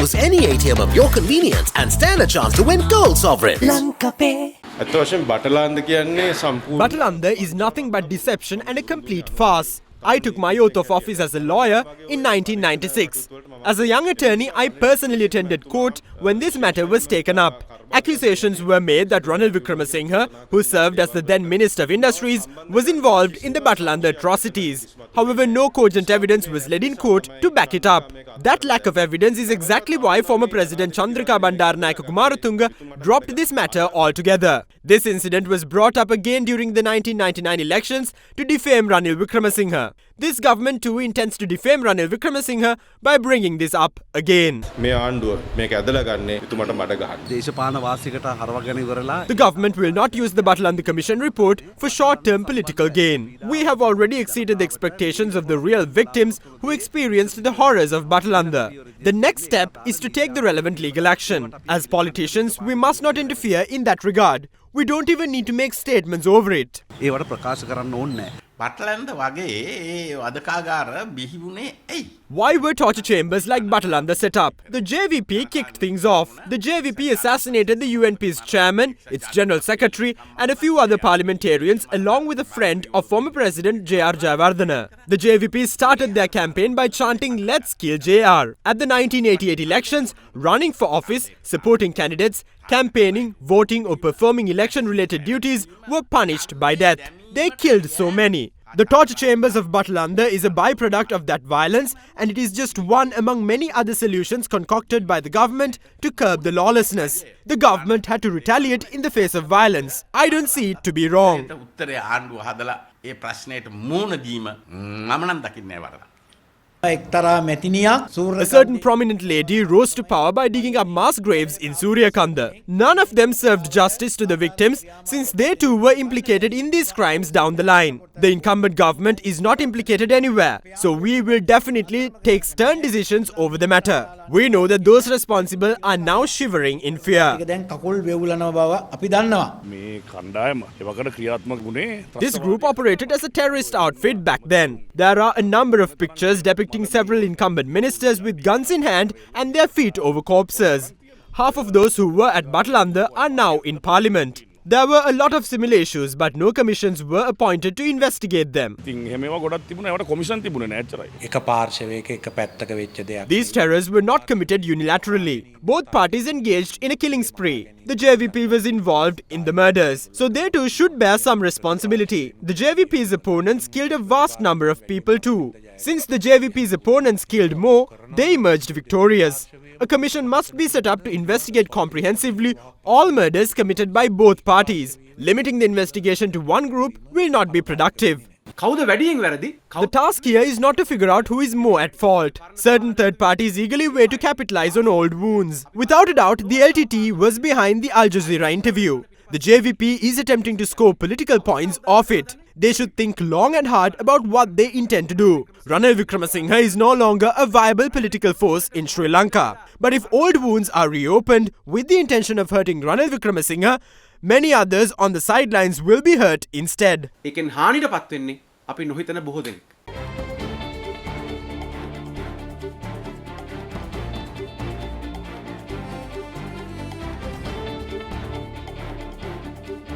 Choose any ATM of your convenience and stand a chance to win gold sovereigns. Lanka Pay. Batalanda is nothing but deception and a complete farce. I took my oath of office as a lawyer in 1996. As a young attorney, I personally attended court when this matter was taken up. Accusations were made that Ranil Wickremesinghe, who served as the then Minister of Industries, was involved in the Batalanda atrocities. However, no cogent evidence was led in court to back it up. That lack of evidence is exactly why former President Chandrika Bandaranaike Kumaratunga dropped this matter altogether. This incident was brought up again during the 1999 elections to defame Ranil Wickremesinghe. This government too intends to defame Ranil Wickremesinghe by bringing this up again. The government will not use the Batalanda Commission report for short-term political gain. We have already exceeded the expectations of the real victims who experienced the horrors of Batalanda. The next step is to take the relevant legal action. As politicians, we must not interfere in that regard. We don't even need to make statements over it. Why were torture chambers like Batalanda set up? The JVP kicked things off. The JVP assassinated the UNP's chairman, its general secretary, and a few other parliamentarians, along with a friend of former President J.R. Jayawardena. The JVP started their campaign by chanting "Let's kill JR." At the 1988 elections, running for office, supporting candidates, campaigning, voting, or performing election-related duties were punished by death. They killed so many. The torture chambers of Batalanda is a byproduct of that violence, and it is just one among many other solutions concocted by the government to curb the lawlessness. The government had to retaliate in the face of violence. I don't see it to be wrong. A certain prominent lady rose to power by digging up mass graves in Suryakanda. None of them served justice to the victims, since they too were implicated in these crimes down the line. The incumbent government is not implicated anywhere, so we will definitely take stern decisions over the matter. We know that those responsible are now shivering in fear. This group operated as a terrorist outfit back then. There are a number of pictures depicting several incumbent ministers with guns in hand and their feet over corpses. Half of those who were at Batalanda are now in parliament. There were a lot of similar issues, but no commissions were appointed to investigate them. These terrors were not committed unilaterally. Both parties engaged in a killing spree. The JVP was involved in the murders, so they too should bear some responsibility. The JVP's opponents killed a vast number of people too. Since the JVP's opponents killed more, they emerged victorious. A commission must be set up to investigate comprehensively all murders committed by both parties. Limiting the investigation to one group will not be productive. The task here is not to figure out who is more at fault. Certain third parties eagerly wait to capitalize on old wounds. Without a doubt, the LTT was behind the Al Jazeera interview. The JVP is attempting to score political points off it. They should think long and hard about what they intend to do. Ranil Wickremesinghe is no longer a viable political force in Sri Lanka. But if old wounds are reopened with the intention of hurting Ranil Wickremesinghe, many others on the sidelines will be hurt instead.